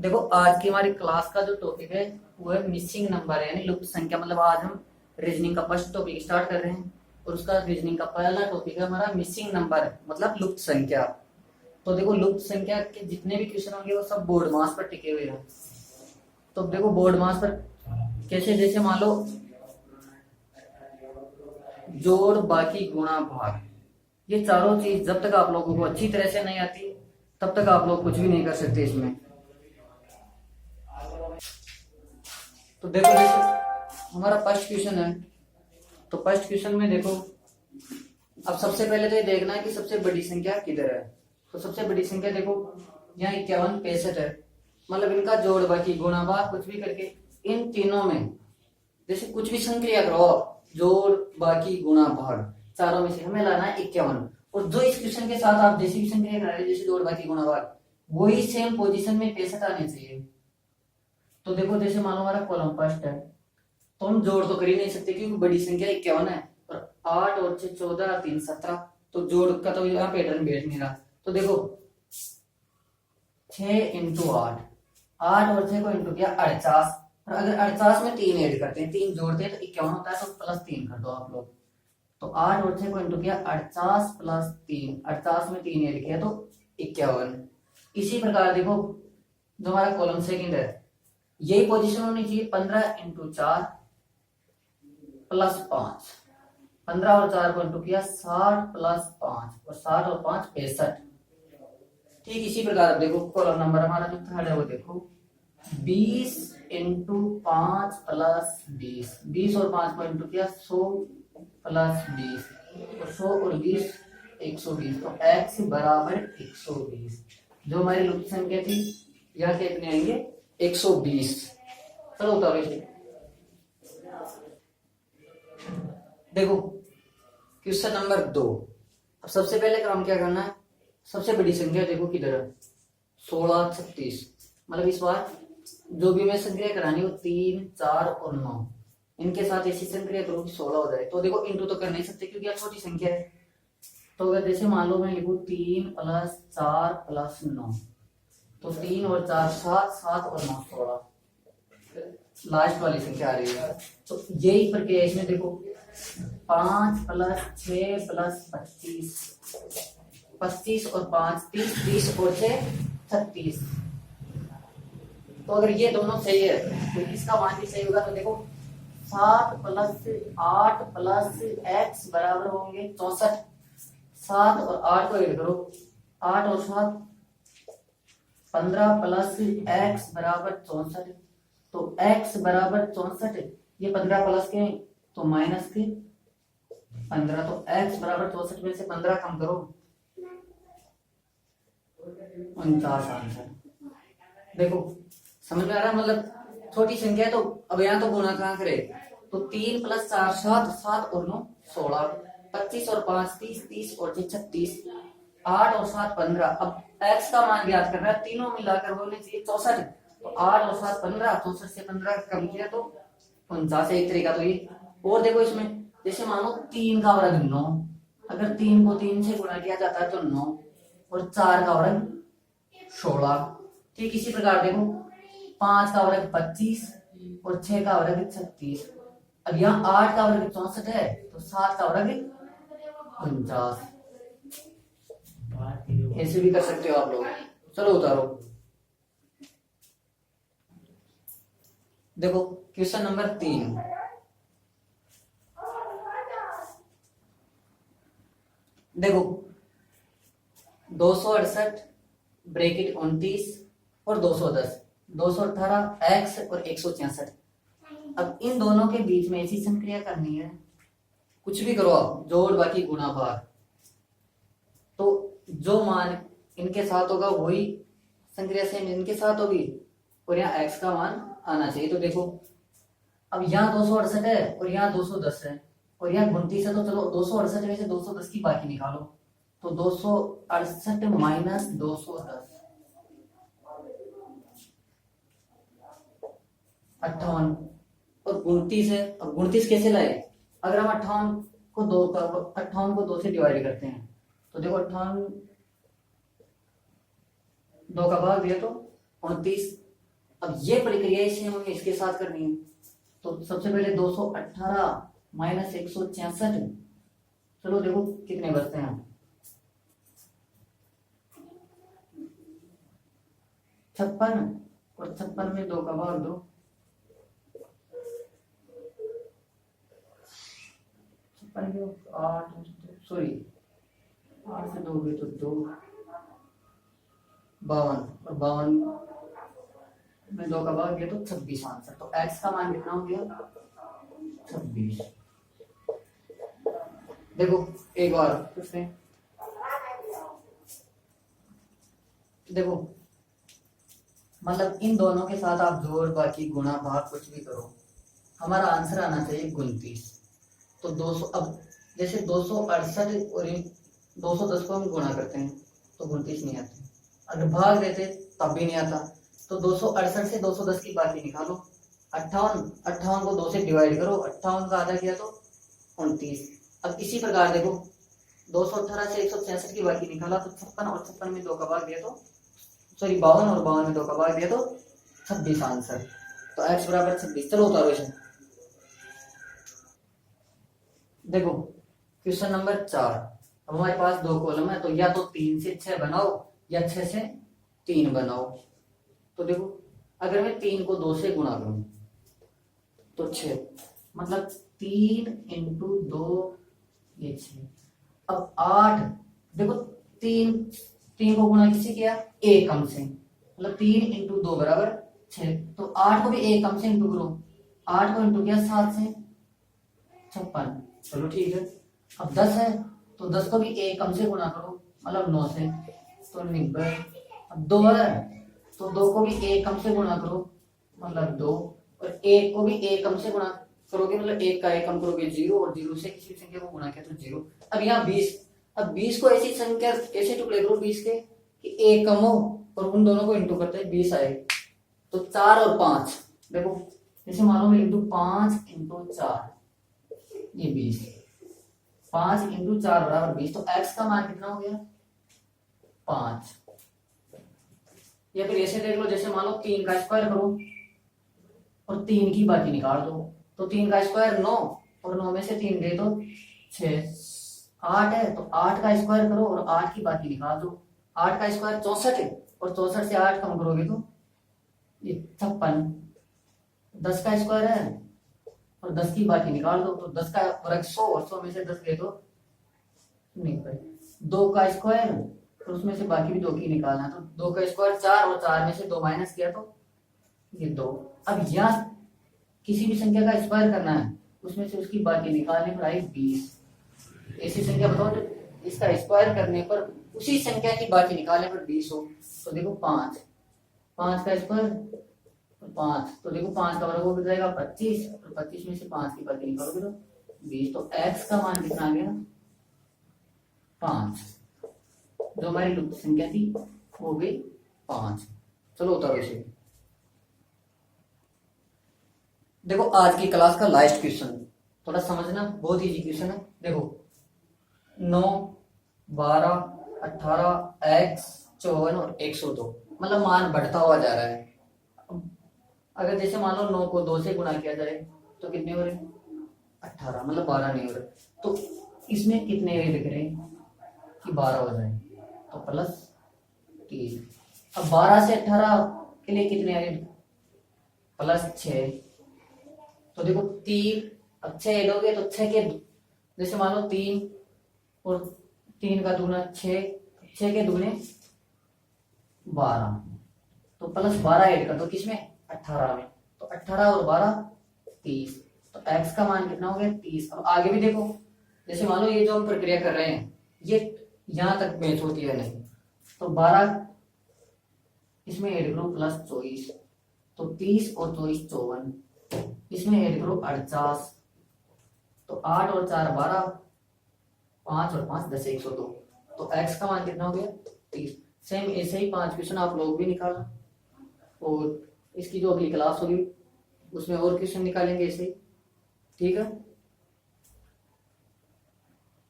देखो आज की हमारी क्लास का जो टॉपिक है वो है मिसिंग नंबर है यानी लुप्त संख्या। मतलब आज हम रीजनिंग का फर्स्ट टॉपिक स्टार्ट कर रहे हैं और उसका रीजनिंग का पहला टॉपिक है हमारा मिसिंग नंबर मतलब लुप्त संख्या। तो देखो लुप्त संख्या के जितने भी क्वेश्चन होंगे वो सब बोर्ड मास पर टिके हुए हैं। तो देखो बोर्ड मास पर कैसे, जैसे मान लो जोड़ बाकी गुणा भाग, ये चारों चीज जब तक आप लोगों को अच्छी तरह से नहीं आती तब तक आप लोग कुछ भी नहीं कर सकते इसमें। तो देखो जैसे हमारा फर्स्ट क्वेश्चन है, तो फर्स्ट क्वेश्चन में देखो अब सबसे पहले तो ये देखना है कि सबसे बड़ी संख्या किधर है। तो सबसे बड़ी संख्या देखो यहाँ 51 65 है, मतलब इनका जोड़ बाकी गुणा भाग कुछ भी करके इन तीनों में जैसे कुछ भी संक्रिया करो, जोड़ बाकी गुणा भाग चारों में से हमें लाना है 51। और जो इस क्वेश्चन के साथ आप जैसे भी संक्रिया करा रहे जैसे जोड़ बाकी गुणा भाग वही सेम पोजीशन में 65 आने चाहिए। तो देखो जैसे मान लो हमारा कॉलम फर्स्ट है तो हम जोड़ तो कर ही नहीं सकते क्योंकि बड़ी संख्या 51 है और 8 और 6 14 3 17, तो जोड़ का तो यहाँ पैटर्न बैठ नहीं रहा। तो देखो 6 इंटू 8, 8 और 6 को इंटू किया 48, और अगर 48 में 3 ऐड करते हैं 3 जोड़ते हैं तो 51 होता है, तो प्लस 3 कर दो आप लोग। तो 8 और 6 को इंटू किया 48 प्लस 3, 48 में 3 ऐड किया तो 51। इसी प्रकार देखो जो हमारा कॉलम सेकंड है यही पोजीशन होनी चाहिए 15 इंटू 4 प्लस 5, 15 और 4 को इंटू किया 60 प्लस 5 और 60 और 5 65। ठीक इसी प्रकार देखो कॉलम नंबर हमारा जो थर्ड है वो देखो 20 इंटू 5 प्लस 20, 20 और 5 को इंटू किया 100 प्लस 20 और 100 और 20 120, तो x बराबर 120। जो हमारी लुप्त संख्या थी यहाँ कितने आएंगे 120। चलो उतारो इसे। देखो क्वेश्चन नंबर 2। अब सबसे पहले काम क्या करना है, सबसे बड़ी संख्या देखो किधर है 16 36, मतलब इस बार जो भी मैं संक्रिया करानी हो 3 4 और 9 इनके साथ ऐसी संक्रिया करो कि 16 हो जाए। तो देखो इंटू तो कर नहीं सकते क्योंकि यह छोटी संख्या है। तो अगर जैसे मान लो मैं लिखूं 3 प्लस 4 प्लस 9, तो 3 और 4 7, 7 और 9 16, लास्ट वाली संख्या आ रही है। तो यही प्रक्रिया इसमें देखो 5 प्लस 6 प्लस 25, 25 और 5 30, 30 और 6 36। तो अगर ये दोनों सही है तो इसका मान भी सही होगा। तो देखो 7 प्लस 8 प्लस x बराबर होंगे 64, 7 और 8 को ऐड करो 8 और 7 15 प्लस x बराबर 64, तो x बराबर 64, ये 15 प्लस के तो माइनस के 15, तो x बराबर 64 में से 15 कम करो 49 आंसर। देखो समझ में आ रहा है, मतलब छोटी संख्या है तो अब यहाँ तो गुणा कहाँ करे, तो 3 प्लस 4 7, 7 और 9 16, 25 और 5 30, 30 और 6 36, 8 और 7 15। अब x का मान ज्ञात करना है, तीनों मिलाकर होने चाहिए 64, तो 8 और 7 15, 64 से 15 कम किया तो 49 है एक तरीका। तो ये और देखो इसमें जैसे मानो 3 का वर्ग 9, अगर 3 को 3 से गुणा किया जाता है तो 9 और 4 का वर्ग 16। ठीक इसी प्रकार देखो 5 का वर्ग 25 और 6 का वर्ग 36। अब यहाँ 8 का वर्ग 64 है तो 7 का वर्ग 49। ऐसे भी कर सकते हो आप लोग। चलो उतारो। देखो क्वेश्चन नंबर 3। देखो 268 ब्रैकेट 29 और 210, 218 x और 166। अब इन दोनों के बीच में ऐसी संक्रिया करनी है, कुछ भी करो आप जोड़ बाकी गुणा भाग, तो जो मान इनके साथ होगा वही संक्रिया सेम इनके साथ होगी और यहाँ x का मान आना चाहिए। तो देखो अब यहाँ 268 है और यहाँ 210 है और यहाँ 29 है, तो चलो 268 में से 210 की बाकी निकालो, तो 268 माइनस 210 58 और 29 है। अब 29 कैसे लाए, अगर हम 58 को 2 से डिवाइड करते हैं तो देखो 58 2 का भाग दिया तो 29 अब ये प्रक्रिया इसे हमें इसके साथ करनी है। तो सबसे पहले 218 माइनस 166, चलो देखो कितने बचते हैं। 56 और 56 में 2 का भाग दो, 8 सॉरी 8 से 2 गए तो 2, 52 और 52 में 2 का भाग गया तो 26 आंसर। तो x का मान कितना हो गया 26। देखो एक बार फिर से देखो, मतलब इन दोनों के साथ आप जोड़ बाकी गुणा भाग कुछ भी करो, हमारा आंसर आना चाहिए 29। तो 200, अब जैसे 268 और 210 को हम गुणा करते हैं तो 29 नहीं आते, अगर भाग देते तब भी नहीं आता। तो 268 से 210 की बाकी निकालो, 58 को 2 से डिवाइड करो, 58 का आधा किया तो 29। अब इसी प्रकार देखो 218 से 166 की बाकी निकाला तो 56 और 56 में 2 का भाग दिया तो सॉरी 52 और 52 में 2 का भाग दिया तो 26 आंसर। तो x बराबर 26। चलो उतारो इसे। देखो क्वेश्चन नंबर 4, अब हमारे पास 2 कॉलम है, तो या तो 3 से 6 बनाओ या 6 से 3 बनाओ। तो देखो अगर मैं 3 को 2 से गुणा करूं तो 6, मतलब 3 इंटू 2 ये 6। अब 8, देखो 3 को गुणा किससे किया, एक कम से, मतलब 3 इंटू 2 बराबर 6। तो 8 को भी एक कम से इंटू करो, 8 को इंटू किया 7 से 56, चलो ठीक है। अब 10 है तो 10 को भी एक कम से गुणा करो, मतलब 9 से, तो 90। अब 2 है तो 2 को भी एक कम से गुणा करो, मतलब 2, और 1 को भी एक कम से गुणा करोगे, मतलब 1 का 1 कम करोगे 0, और 0 से किसी संख्या को गुणा किया तो 0। अब यहाँ 20, अब 20 को ऐसी संख्या ऐसे टुकड़े करो 20 के कि 1 कम हो और उन दोनों को इंटू करते हैं 20 आए। तो 4 और 5, देखो जैसे मान लो मैं लिख दूं 5 इंटू 4 ये 20, 5 इंटू 4 बराबर 20। तो x का मान कितना हो गया 5। या फिर ऐसे देख लो, जैसे मान लो 3 का स्क्वायर करो और 3 की बाकी निकाल दो, तो 3 का स्क्वायर 9 और 9 में से 3 गए तो 6। 8 है तो 8 का स्क्वायर करो और 8 की बाकी निकाल दो, 8 का स्क्वायर 64 है और 64 से 8 कम करोगे तो ये 56। 10 का स्क्वायर है और 10 की बाकी निकाल दो, तो 10 का वर्ग 100 और 100 में से 10 गए तो नहीं भाई। 2 का स्क्वायर और उसमें से बाकी भी 2 की निकालना, तो 2 का स्क्वायर 4 और 4 में से 2 माइनस किया तो ये 2। अब यहाँ किसी भी संख्या का स्क्वायर करना है, उसमें से उसकी बाकी निकालने पर आई 20। ऐसी संख्या बताओ तो इसका स्क्वायर करने पर उसी संख्या की बाकी निकालने पर 20 हो। तो देखो 5 का स्क्वायर 5, तो देखो 5 का वर्ग हो जाएगा 25, और 25 में से 5 की बाकी निकालोगे तो 20। तो x का मान कितना आ गया 5, जो हमारी लुप्त संख्या थी वो गई 5। चलो उतारो इसे। देखो आज की क्लास का लास्ट क्वेश्चन थोड़ा समझना, बहुत इजी क्वेश्चन है। देखो 9, 12, 18, x, 54 और 102, मतलब मान बढ़ता हुआ जा रहा है। अगर जैसे मान लो 9 को 2 से गुणा किया जाए तो कितने हो रहे 18, मतलब 12 नहीं हो रहे। तो इसमें कितने लिख रहे हैं कि 12 हो जाए, तो प्लस 3। अब 12 से 18 के लिए कितने आए प्लस 6। तो देखो 3, अब 6 ऐड हो गए तो 6 के जैसे मान लो 3 और 3 का दूना 6, 6 के दूने 12, तो प्लस 12 ऐड कर दो किसमें 18 में, तो 18 और 12 30। तो x का मान कितना हो गया 30। अब आगे भी देखो, जैसे मान लो ये जो हम प्रक्रिया कर रहे हैं ये यहां तक मैच होती है नहीं, तो 12 इसमें ऐड करो प्लस 24, तो 30 और 24 54, इसमें ऐड करो 48, तो 8 और 4 12, 5 और 5 10 102। तो x का मान कितना हो गया 30। सेम ऐसे ही 5 क्वेश्चन आप लोग भी निकालना, और इसकी जो अगली क्लास होगी उसमें और क्वेश्चन निकालेंगे ऐसे ही, ठीक है।